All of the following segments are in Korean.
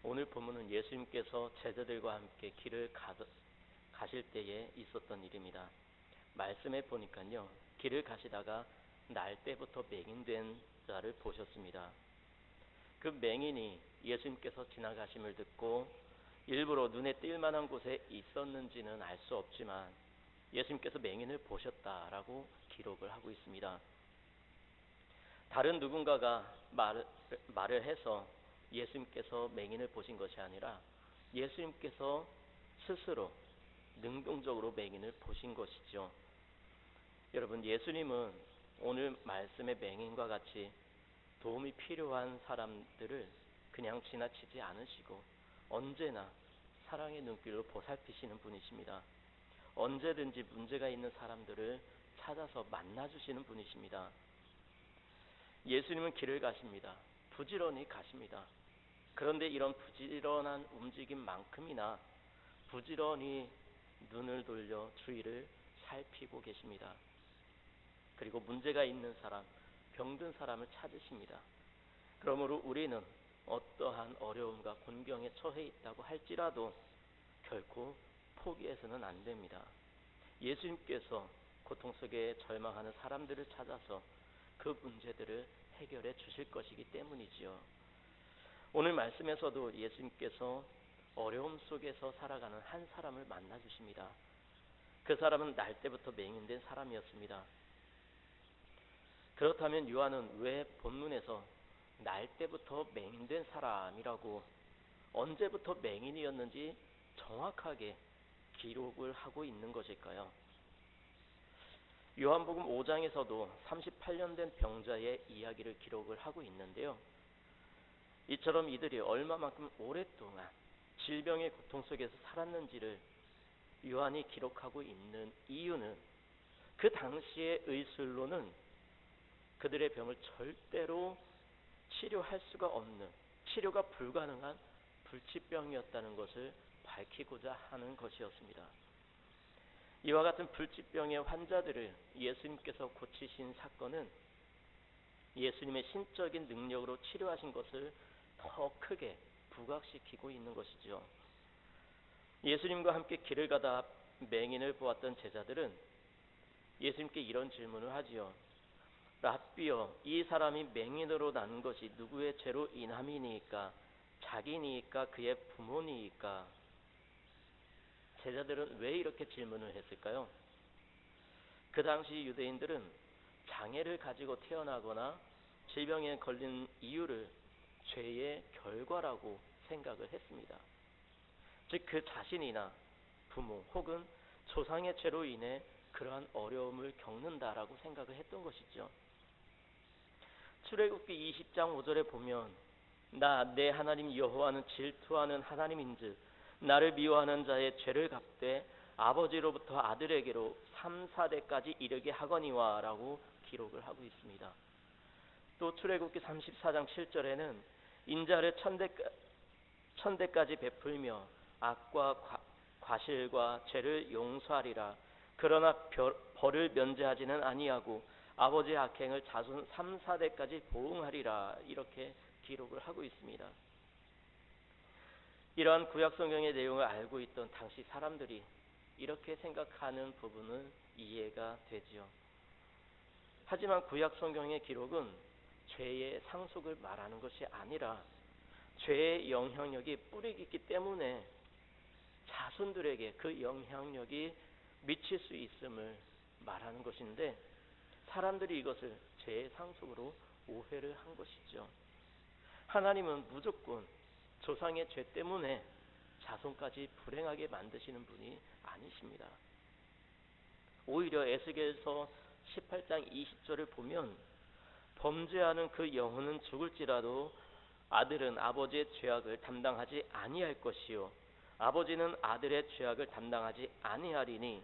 오늘 본문은 예수님께서 제자들과 함께 길을 가실 때에 있었던 일입니다. 말씀에 보니까요, 길을 가시다가 날 때부터 맹인된 자를 보셨습니다. 그 맹인이 예수님께서 지나가심을 듣고 일부러 눈에 띌 만한 곳에 있었는지는 알 수 없지만 예수님께서 맹인을 보셨다라고 기록을 하고 있습니다. 다른 누군가가 말을 해서 예수님께서 맹인을 보신 것이 아니라 예수님께서 스스로 능동적으로 맹인을 보신 것이죠. 여러분, 예수님은 오늘 말씀의 맹인과 같이 도움이 필요한 사람들을 그냥 지나치지 않으시고 언제나 사랑의 눈길로 보살피시는 분이십니다. 언제든지 문제가 있는 사람들을 찾아서 만나주시는 분이십니다. 예수님은 길을 가십니다. 부지런히 가십니다. 그런데 이런 부지런한 움직임만큼이나 부지런히 눈을 돌려 주위를 살피고 계십니다. 그리고 문제가 있는 사람, 병든 사람을 찾으십니다. 그러므로 우리는 어떠한 어려움과 곤경에 처해 있다고 할지라도 결코 포기해서는 안 됩니다. 예수님께서 고통 속에 절망하는 사람들을 찾아서 그 문제들을 해결해 주실 것이기 때문이지요. 오늘 말씀에서도 예수님께서 어려움 속에서 살아가는 한 사람을 만나 주십니다. 그 사람은 날 때부터 맹인된 사람이었습니다. 그렇다면 요한은 왜 본문에서 날 때부터 맹인된 사람이라고 언제부터 맹인이었는지 정확하게 기록을 하고 있는 것일까요? 요한복음 5장에서도 38년 된 병자의 이야기를 기록을 하고 있는데요. 이처럼 이들이 얼마만큼 오랫동안 질병의 고통 속에서 살았는지를 요한이 기록하고 있는 이유는 그 당시의 의술로는 그들의 병을 절대로 치료할 수가 없는, 치료가 불가능한 불치병이었다는 것을 밝히고자 하는 것이었습니다. 이와 같은 불치병의 환자들을 예수님께서 고치신 사건은 예수님의 신적인 능력으로 치료하신 것을 더 크게 부각시키고 있는 것이죠. 예수님과 함께 길을 가다 맹인을 보았던 제자들은 예수님께 이런 질문을 하지요. 랍비여, 이 사람이 맹인으로 난 것이 누구의 죄로 인함이니까? 자기니까 그의 부모니까? 제자들은 왜 이렇게 질문을 했을까요? 그 당시 유대인들은 장애를 가지고 태어나거나 질병에 걸린 이유를 죄의 결과라고 생각을 했습니다. 즉 그 자신이나 부모 혹은 조상의 죄로 인해 그러한 어려움을 겪는다라고 생각을 했던 것이죠. 출애굽기 20장 5절에 보면 나 내 하나님 여호와는 질투하는 하나님인즉 나를 미워하는 자의 죄를 갚되 아버지로부터 아들에게로 3, 4대까지 이르게 하거니와 라고 기록을 하고 있습니다. 또 출애굽기 34장 7절에는 인자를 천대까지 베풀며 악과 과실과 죄를 용서하리라. 그러나 벌을 면제하지는 아니하고 아버지의 악행을 자손 3, 4대까지 보응하리라. 이렇게 기록을 하고 있습니다. 이러한 구약성경의 내용을 알고 있던 당시 사람들이 이렇게 생각하는 부분은 이해가 되지요. 하지만 구약성경의 기록은 죄의 상속을 말하는 것이 아니라 죄의 영향력이 뿌리 깊기 때문에 자손들에게 그 영향력이 미칠 수 있음을 말하는 것인데 사람들이 이것을 죄의 상속으로 오해를 한 것이죠. 하나님은 무조건 조상의 죄 때문에 자손까지 불행하게 만드시는 분이 아니십니다. 오히려 에스겔서 18장 20절을 보면 범죄하는 그 영혼은 죽을지라도 아들은 아버지의 죄악을 담당하지 아니할 것이요 아버지는 아들의 죄악을 담당하지 아니하리니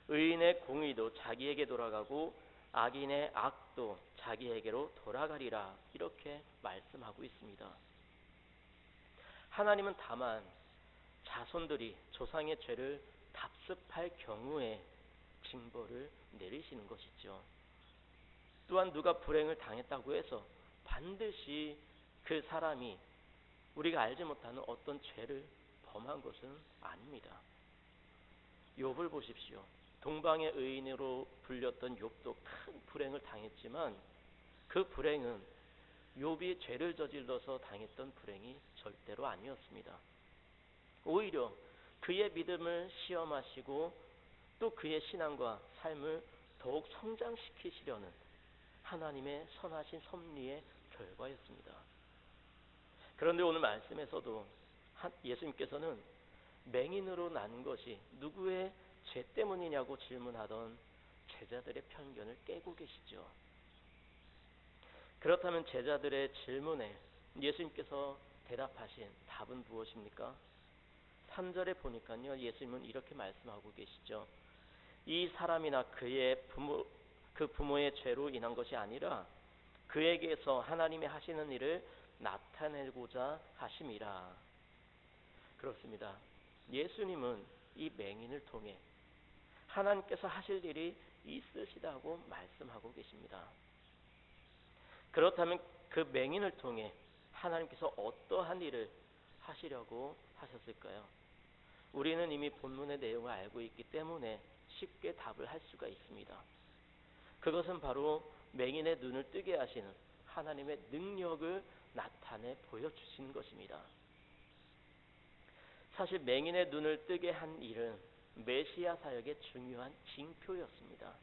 의인의 공의도 자기에게 돌아가고 악인의 악도 자기에게로 돌아가리라. 이렇게 말씀하고 있습니다. 하나님은 다만 자손들이 조상의 죄를 답습할 경우에 징벌을 내리시는 것이죠. 또한 누가 불행을 당했다고 해서 반드시 그 사람이 우리가 알지 못하는 어떤 죄를 범한 것은 아닙니다. 욥을 보십시오. 동방의 의인으로 불렸던 욥도 큰 불행을 당했지만 그 불행은 욥이 죄를 저질러서 당했던 불행이 절대로 아니었습니다. 오히려 그의 믿음을 시험하시고 또 그의 신앙과 삶을 더욱 성장시키시려는 하나님의 선하신 섭리의 결과였습니다. 그런데 오늘 말씀에서도 예수님께서는 맹인으로 난 것이 누구의 죄 때문이냐고 질문하던 제자들의 편견을 깨고 계시죠. 그렇다면 제자들의 질문에 예수님께서 대답하신 답은 무엇입니까? 3절에 보니까요, 예수님은 이렇게 말씀하고 계시죠. 이 사람이나 그 부모의 죄로 인한 것이 아니라 그에게서 하나님이 하시는 일을 나타내고자 하심이라. 그렇습니다. 예수님은 이 맹인을 통해 하나님께서 하실 일이 있으시다고 말씀하고 계십니다. 그렇다면 그 맹인을 통해 하나님께서 어떠한 일을 하시려고 하셨을까요? 우리는 이미 본문의 내용을 알고 있기 때문에 쉽게 답을 할 수가 있습니다. 그것은 바로 맹인의 눈을 뜨게 하시는 하나님의 능력을 나타내 보여주시는 것입니다. 사실 맹인의 눈을 뜨게 한 일은 메시아 사역의 중요한 징표였습니다.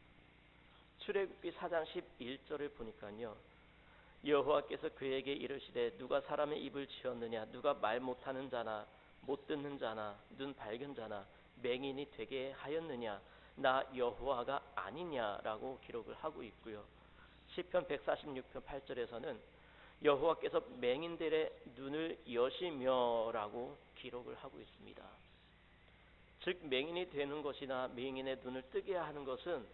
출애굽기 4장 11절을 보니까요, 여호와께서 그에게 이르시되 누가 사람의 입을 지었느냐, 누가 말 못하는 자나 못 듣는 자나 눈 밝은 자나 맹인이 되게 하였느냐, 나 여호와가 아니냐라고 기록을 하고 있고요. 시편 146편 8절에서는 여호와께서 맹인들의 눈을 여시며라고 기록을 하고 있습니다. 즉 맹인이 되는 것이나 맹인의 눈을 뜨게 하는 것은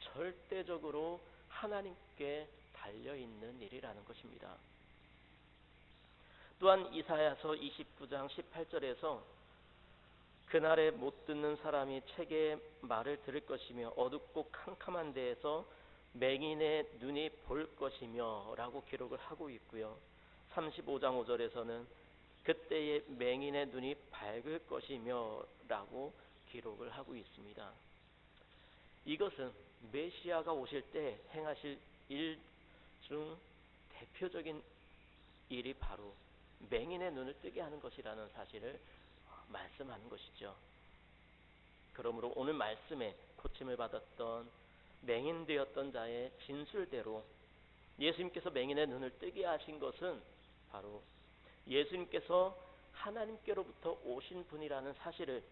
절대적으로 하나님께 달려있는 일이라는 것입니다. 또한 이사야서 29장 18절에서 그날에 못 듣는 사람이 책의 말을 들을 것이며 어둡고 캄캄한 데에서 맹인의 눈이 볼 것이며 라고 기록을 하고 있고요. 35장 5절에서는 그때의 맹인의 눈이 밝을 것이며 라고 기록을 하고 있습니다. 이것은 메시아가 오실 때 행하실 일 중 대표적인 일이 바로 맹인의 눈을 뜨게 하는 것이라는 사실을 말씀하는 것이죠. 그러므로 오늘 말씀에 고침을 받았던 맹인 되었던 자의 진술대로 예수님께서 맹인의 눈을 뜨게 하신 것은 바로 예수님께서 하나님께로부터 오신 분이라는 사실을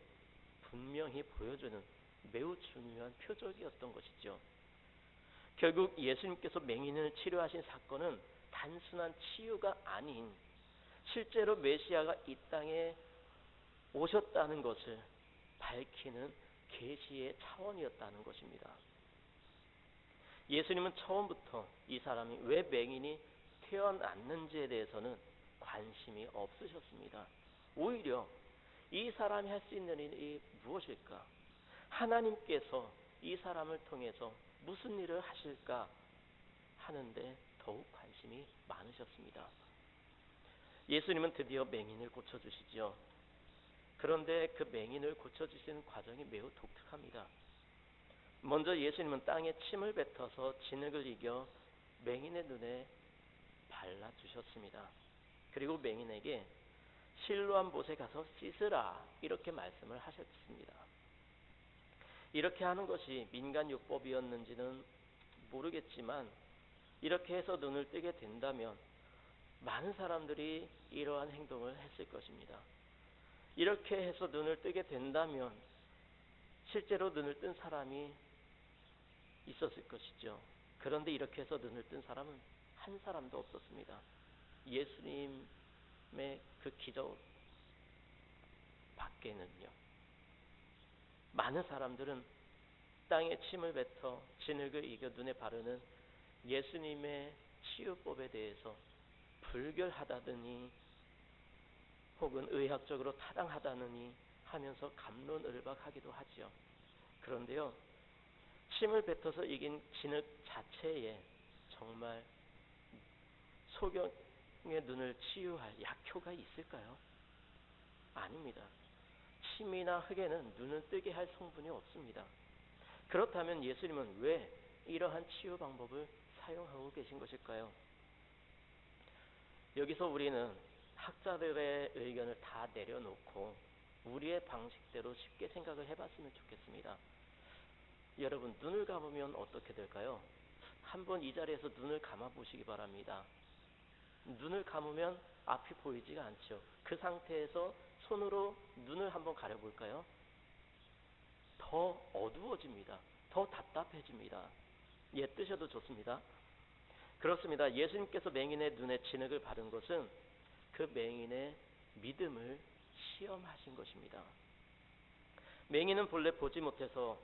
분명히 보여주는 매우 중요한 표적이었던 것이죠. 결국 예수님께서 맹인을 치료하신 사건은 단순한 치유가 아닌 실제로 메시아가 이 땅에 오셨다는 것을 밝히는 계시의 차원이었다는 것입니다. 예수님은 처음부터 이 사람이 왜 맹인이 태어났는지에 대해서는 관심이 없으셨습니다. 오히려 이 사람이 할 수 있는 일이 무엇일까? 하나님께서 이 사람을 통해서 무슨 일을 하실까 하는데 더욱 관심이 많으셨습니다. 예수님은 드디어 맹인을 고쳐주시죠. 그런데 그 맹인을 고쳐주시는 과정이 매우 독특합니다. 먼저 예수님은 땅에 침을 뱉어서 진흙을 이겨 맹인의 눈에 발라주셨습니다. 그리고 맹인에게 실로암 못에 가서 씻으라 이렇게 말씀을 하셨습니다. 이렇게 하는 것이 민간 율법이었는지는 모르겠지만 이렇게 해서 눈을 뜨게 된다면 많은 사람들이 이러한 행동을 했을 것입니다. 이렇게 해서 눈을 뜨게 된다면 실제로 눈을 뜬 사람이 있었을 것이죠. 그런데 이렇게 해서 눈을 뜬 사람은 한 사람도 없었습니다. 예수님의 그 기적 밖에는요. 많은 사람들은 땅에 침을 뱉어 진흙을 이겨 눈에 바르는 예수님의 치유법에 대해서 불결하다더니 혹은 의학적으로 타당하다느니 하면서 갑론을박하기도 하죠. 그런데요, 침을 뱉어서 이긴 진흙 자체에 정말 눈을 치유할 약효가 있을까요? 아닙니다. 침이나 흙에는 눈을 뜨게 할 성분이 없습니다. 그렇다면 예수님은 왜 이러한 치유 방법을 사용하고 계신 것일까요? 여기서 우리는 학자들의 의견을 다 내려놓고 우리의 방식대로 쉽게 생각을 해봤으면 좋겠습니다. 여러분, 눈을 감으면 어떻게 될까요? 한번 이 자리에서 눈을 감아 보시기 바랍니다. 눈을 감으면 앞이 보이지가 않죠. 그 상태에서 손으로 눈을 한번 가려볼까요? 더 어두워집니다. 더 답답해집니다. 예, 뜨셔도 좋습니다. 그렇습니다. 예수님께서 맹인의 눈에 진흙을 바른 것은 그 맹인의 믿음을 시험하신 것입니다. 맹인은 본래 보지 못해서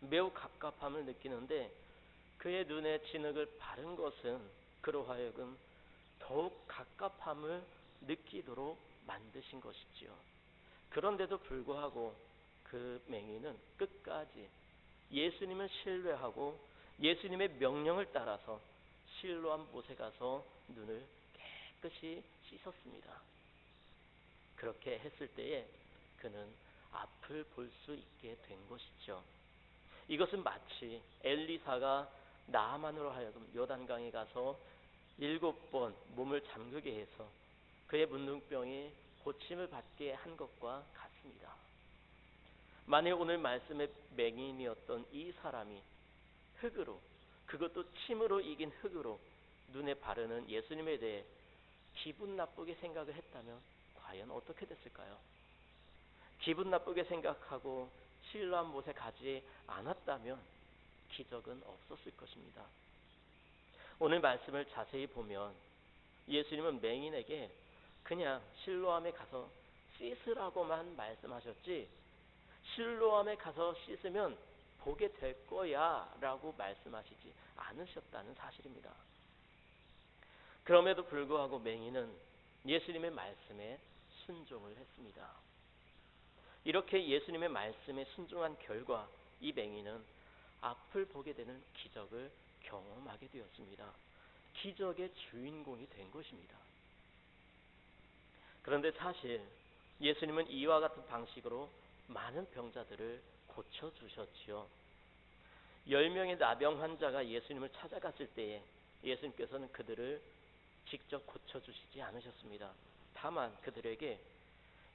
매우 갑갑함을 느끼는데 그의 눈에 진흙을 바른 것은 그로 하여금 더욱 갑갑함을 느끼도록 만드신 것이지요. 그런데도 불구하고 그 맹인은 끝까지 예수님을 신뢰하고 예수님의 명령을 따라서 실로암 못에 가서 눈을 깨끗이 씻었습니다. 그렇게 했을 때에 그는 앞을 볼 수 있게 된 것이죠. 이것은 마치 엘리사가 나아만으로 하여금 요단강에 가서 7번 몸을 잠그게 해서 그의 문둥병이 고침을 받게 한 것과 같습니다. 만일 오늘 말씀의 맹인이었던 이 사람이 흙으로, 그것도 침으로 이긴 흙으로 눈에 바르는 예수님에 대해 기분 나쁘게 생각을 했다면 과연 어떻게 됐을까요? 기분 나쁘게 생각하고 실로암 못에 가지 않았다면 기적은 없었을 것입니다. 오늘 말씀을 자세히 보면 예수님은 맹인에게 그냥 실로암에 가서 씻으라고만 말씀하셨지 실로암에 가서 씻으면 보게 될 거야 라고 말씀하시지 않으셨다는 사실입니다. 그럼에도 불구하고 맹인은 예수님의 말씀에 순종을 했습니다. 이렇게 예수님의 말씀에 순종한 결과 이 맹인은 앞을 보게 되는 기적을 경험하게 되었습니다. 기적의 주인공이 된 것입니다. 그런데 사실 예수님은 이와 같은 방식으로 많은 병자들을 고쳐주셨지요. 10명의 나병 환자가 예수님을 찾아갔을 때에 예수님께서는 그들을 직접 고쳐주시지 않으셨습니다. 다만 그들에게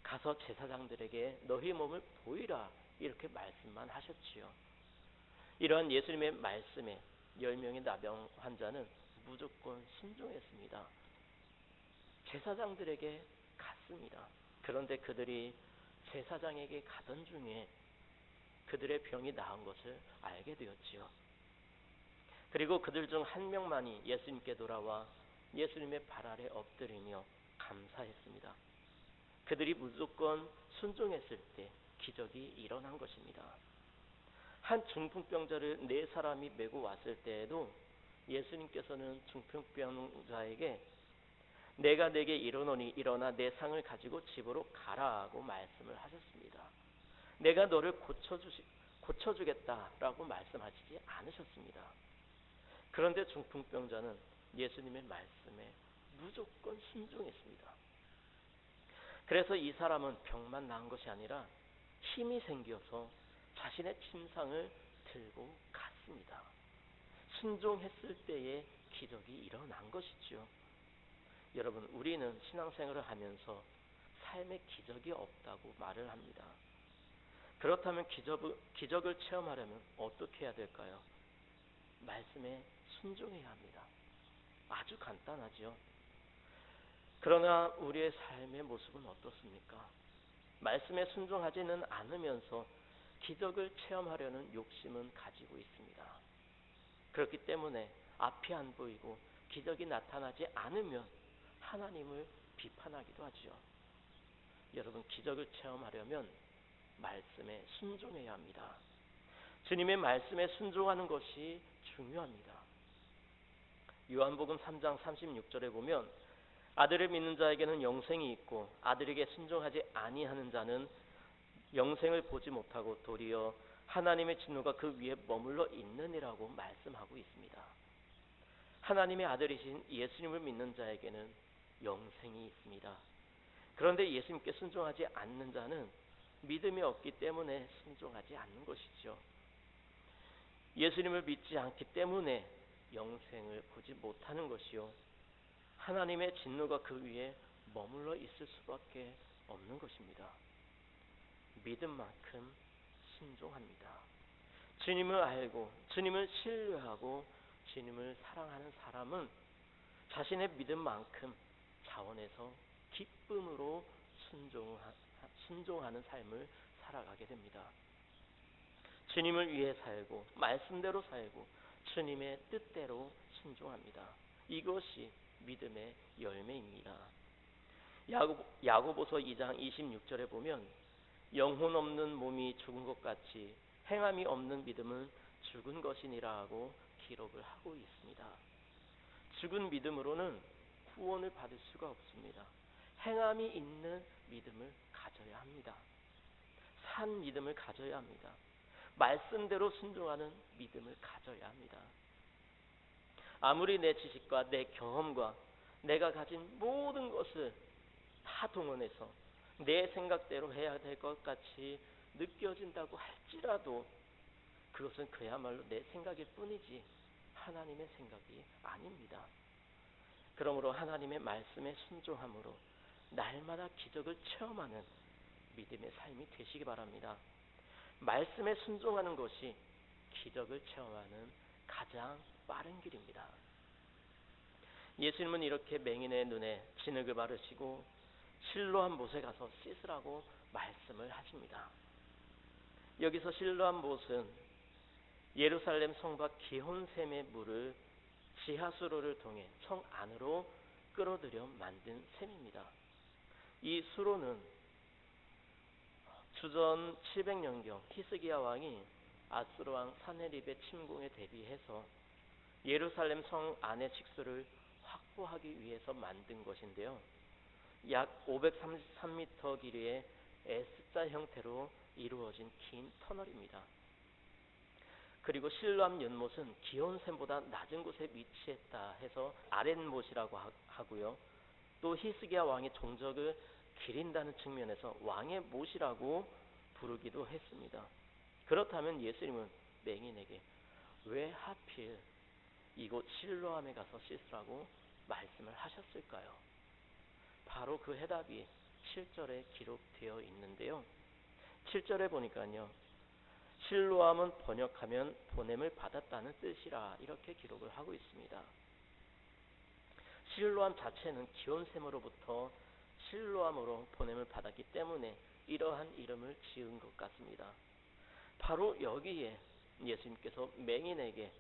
가서 제사장들에게 너희 몸을 보이라 이렇게 말씀만 하셨지요. 이러한 예수님의 말씀에 10명의 나병 환자는 무조건 순종했습니다. 제사장들에게 갔습니다. 그런데 그들이 제사장에게 가던 중에 그들의 병이 나은 것을 알게 되었지요. 그리고 그들 중 한 명만이 예수님께 돌아와 예수님의 발 아래 엎드리며 감사했습니다. 그들이 무조건 순종했을 때 기적이 일어난 것입니다. 한 중풍병자를 4사람이 메고 왔을 때에도 예수님께서는 중풍병자에게 내가 네게 이르노니 일어나 내 상을 가지고 집으로 가라고 말씀을 하셨습니다. 내가 너를 고쳐주겠다라고 말씀하시지 않으셨습니다. 그런데 중풍병자는 예수님의 말씀에 무조건 순종했습니다. 그래서 이 사람은 병만 나은 것이 아니라 힘이 생겨서 자신의 침상을 들고 갔습니다. 순종했을 때에 기적이 일어난 것이죠. 여러분, 우리는 신앙생활을 하면서 삶의 기적이 없다고 말을 합니다. 그렇다면 기적을 체험하려면 어떻게 해야 될까요? 말씀에 순종해야 합니다. 아주 간단하죠. 그러나 우리의 삶의 모습은 어떻습니까? 말씀에 순종하지는 않으면서 기적을 체험하려는 욕심은 가지고 있습니다. 그렇기 때문에 앞이 안 보이고 기적이 나타나지 않으면 하나님을 비판하기도 하죠. 여러분, 기적을 체험하려면 말씀에 순종해야 합니다. 주님의 말씀에 순종하는 것이 중요합니다. 요한복음 3장 36절에 보면 아들을 믿는 자에게는 영생이 있고 아들에게 순종하지 아니하는 자는 영생을 보지 못하고 도리어 하나님의 진노가 그 위에 머물러 있느니라고 말씀하고 있습니다. 하나님의 아들이신 예수님을 믿는 자에게는 영생이 있습니다. 그런데 예수님께 순종하지 않는 자는 믿음이 없기 때문에 순종하지 않는 것이죠. 예수님을 믿지 않기 때문에 영생을 보지 못하는 것이요, 하나님의 진노가 그 위에 머물러 있을 수밖에 없는 것입니다. 믿음만큼 순종합니다. 주님을 알고 주님을 신뢰하고 주님을 사랑하는 사람은 자신의 믿음만큼 자원해서 기쁨으로 순종하는 삶을 살아가게 됩니다. 주님을 위해 살고 말씀대로 살고 주님의 뜻대로 순종합니다. 이것이 믿음의 열매입니다. 야고보서 2장 26절에 보면 영혼 없는 몸이 죽은 것 같이 행함이 없는 믿음은 죽은 것이니라 하고 기록을 하고 있습니다. 죽은 믿음으로는 구원을 받을 수가 없습니다. 행함이 있는 믿음을 가져야 합니다. 산 믿음을 가져야 합니다. 말씀대로 순종하는 믿음을 가져야 합니다. 아무리 내 지식과 내 경험과 내가 가진 모든 것을 다 동원해서 내 생각대로 해야 될 것 같이 느껴진다고 할지라도 그것은 그야말로 내 생각일 뿐이지 하나님의 생각이 아닙니다. 그러므로 하나님의 말씀에 순종함으로 날마다 기적을 체험하는 믿음의 삶이 되시기 바랍니다. 말씀에 순종하는 것이 기적을 체험하는 가장 빠른 길입니다. 예수님은 이렇게 맹인의 눈에 진흙을 바르시고 실로암 못에 가서 씻으라고 말씀을 하십니다. 여기서 실로암 못은 예루살렘 성 밖 기혼샘의 물을 지하수로를 통해 성 안으로 끌어들여 만든 샘입니다. 이 수로는 주전 700년경 히스기야 왕이 아수르 왕 사네립의 침공에 대비해서 예루살렘 성 안의 식수를 확보하기 위해서 만든 것인데요. 약 533m 길이의 S자 형태로 이루어진 긴 터널입니다. 그리고 실로암 연못은 기온샘보다 낮은 곳에 위치했다 해서 아랫못이라고 하고요. 또 히스기야 왕의 종적을 기린다는 측면에서 왕의 못이라고 부르기도 했습니다. 그렇다면 예수님은 맹인에게 왜 하필 이곳 실로암에 가서 씻으라고 말씀을 하셨을까요? 바로 그 해답이 7절에 기록되어 있는데요. 7절에 보니까요, 실로암은 번역하면 보냄을 받았다는 뜻이라 이렇게 기록을 하고 있습니다. 실로암 자체는 기온샘으로부터 실로암으로 보냄을 받았기 때문에 이러한 이름을 지은 것 같습니다. 바로 여기에 예수님께서 맹인에게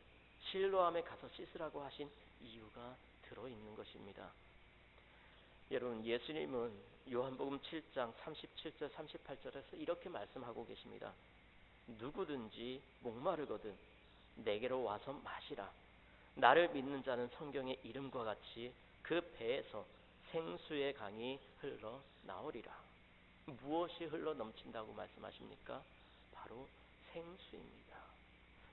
실로암에 가서 씻으라고 하신 이유가 들어있는 것입니다. 여러분, 예수님은 요한복음 7장 37절 38절에서 이렇게 말씀하고 계십니다. 누구든지 목마르거든 내게로 와서 마시라. 나를 믿는 자는 성경의 이름과 같이 그 배에서 생수의 강이 흘러 나오리라. 무엇이 흘러 넘친다고 말씀하십니까? 바로 생수입니다.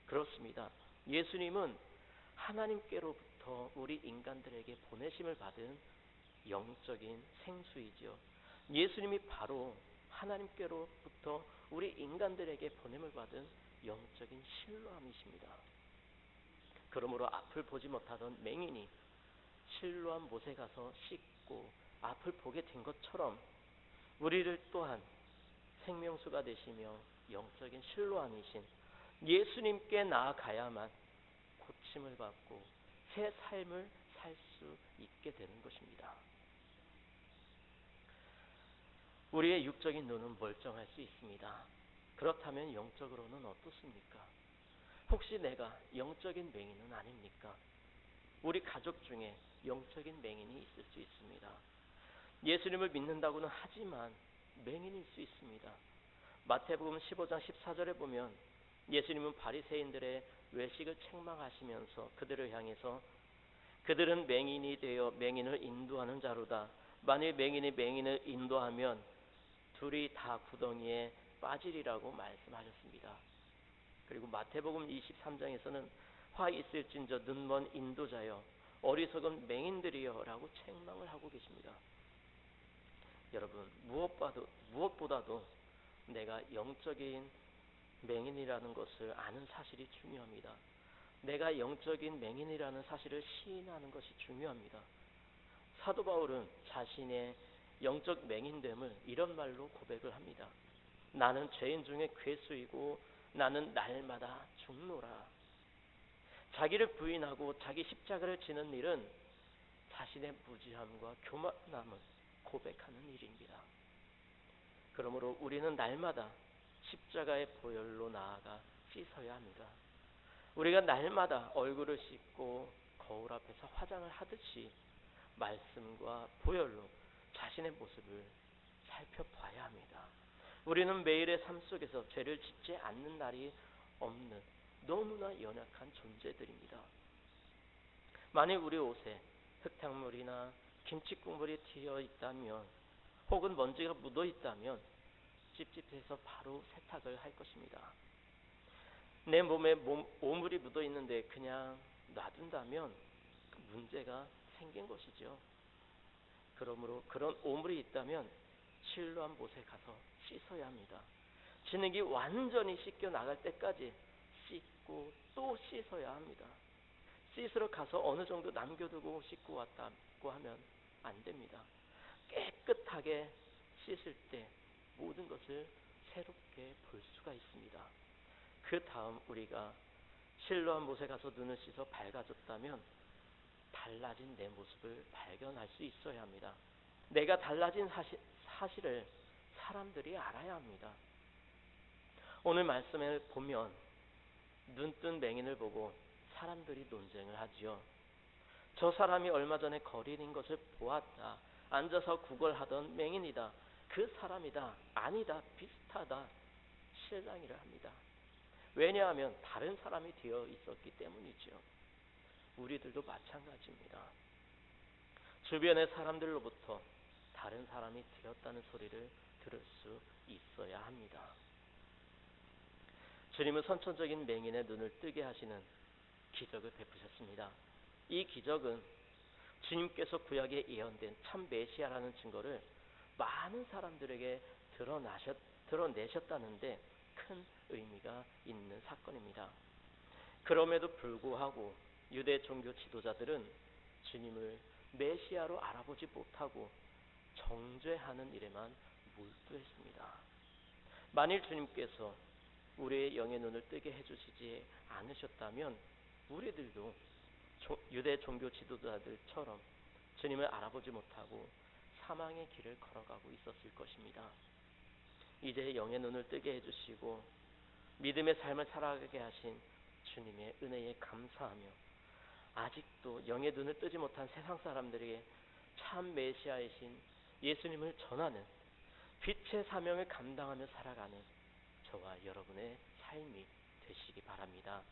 그렇습니다. 예수님은 하나님께로부터 우리 인간들에게 보내심을 받은 영적인 생수이죠. 예수님이 바로 하나님께로부터 우리 인간들에게 보냄을 받은 영적인 실로암이십니다. 그러므로 앞을 보지 못하던 맹인이 실로암 못에 가서 씻고 앞을 보게 된 것처럼 우리를 또한 생명수가 되시며 영적인 실로암이신 예수님께 나아가야만 고침을 받고 새 삶을 살 수 있게 되는 것입니다. 우리의 육적인 눈은 멀쩡할 수 있습니다. 그렇다면 영적으로는 어떻습니까? 혹시 내가 영적인 맹인은 아닙니까? 우리 가족 중에 영적인 맹인이 있을 수 있습니다. 예수님을 믿는다고는 하지만 맹인일 수 있습니다. 마태복음 15장 14절에 보면 예수님은 바리새인들의 외식을 책망하시면서 그들을 향해서 그들은 맹인이 되어 맹인을 인도하는 자로다. 만일 맹인이 맹인을 인도하면 둘이 다 구덩이에 빠지리라고 말씀하셨습니다. 그리고 마태복음 23장에서는 화 있을진저 눈먼 인도자여 어리석은 맹인들이여라고 책망을 하고 계십니다. 여러분, 무엇보다도 내가 영적인 맹인이라는 것을 아는 사실이 중요합니다. 내가 영적인 맹인이라는 사실을 시인하는 것이 중요합니다. 사도 바울은 자신의 영적 맹인됨을 이런 말로 고백을 합니다. 나는 죄인 중에 괴수이고 나는 날마다 죽노라. 자기를 부인하고 자기 십자가를 지는 일은 자신의 무지함과 교만함을 고백하는 일입니다. 그러므로 우리는 날마다 십자가의 보혈로 나아가 씻어야 합니다. 우리가 날마다 얼굴을 씻고 거울 앞에서 화장을 하듯이 말씀과 보혈로 자신의 모습을 살펴봐야 합니다. 우리는 매일의 삶 속에서 죄를 짓지 않는 날이 없는 너무나 연약한 존재들입니다. 만일 우리 옷에 흙탕물이나 김치 국물이 튀어 있다면 혹은 먼지가 묻어 있다면 찝찝해서 바로 세탁을 할 것입니다. 내 몸에 오물이 묻어 있는데 그냥 놔둔다면 문제가 생긴 것이죠. 그러므로 그런 오물이 있다면 실로한 못에 가서 씻어야 합니다. 진흙이 완전히 씻겨 나갈 때까지 씻고 또 씻어야 합니다. 씻으러 가서 어느 정도 남겨두고 씻고 왔다고 하면 안 됩니다. 깨끗하게 씻을 때 모든 것을 새롭게 볼 수가 있습니다. 그 다음 우리가 실로한 못에 가서 눈을 씻어 밝아졌다면 달라진 내 모습을 발견할 수 있어야 합니다. 내가 달라진 사실을 사람들이 알아야 합니다. 오늘 말씀을 보면 눈뜬 맹인을 보고 사람들이 논쟁을 하지요. 저 사람이 얼마 전에 거리는 것을 보았다. 앉아서 구걸하던 맹인이다. 그 사람이다. 아니다. 비슷하다. 실랑이를 합니다. 왜냐하면 다른 사람이 되어 있었기 때문이죠. 우리들도 마찬가지입니다. 주변의 사람들로부터 다른 사람이 되었다는 소리를 들을 수 있어야 합니다. 주님은 선천적인 맹인의 눈을 뜨게 하시는 기적을 베푸셨습니다. 이 기적은 주님께서 구약에 예언된 참 메시아라는 증거를 많은 사람들에게 드러내셨다는데 큰 의미가 있는 사건입니다. 그럼에도 불구하고 유대 종교 지도자들은 주님을 메시아로 알아보지 못하고 정죄하는 일에만 몰두했습니다. 만일 주님께서 우리의 영의 눈을 뜨게 해주시지 않으셨다면 우리들도 유대 종교 지도자들처럼 주님을 알아보지 못하고 사망의 길을 걸어가고 있었을 것입니다. 이제 영의 눈을 뜨게 해주시고 믿음의 삶을 살아가게 하신 주님의 은혜에 감사하며 아직도 영의 눈을 뜨지 못한 세상 사람들에게 참 메시아이신 예수님을 전하는 빛의 사명을 감당하며 살아가는 저와 여러분의 삶이 되시기 바랍니다.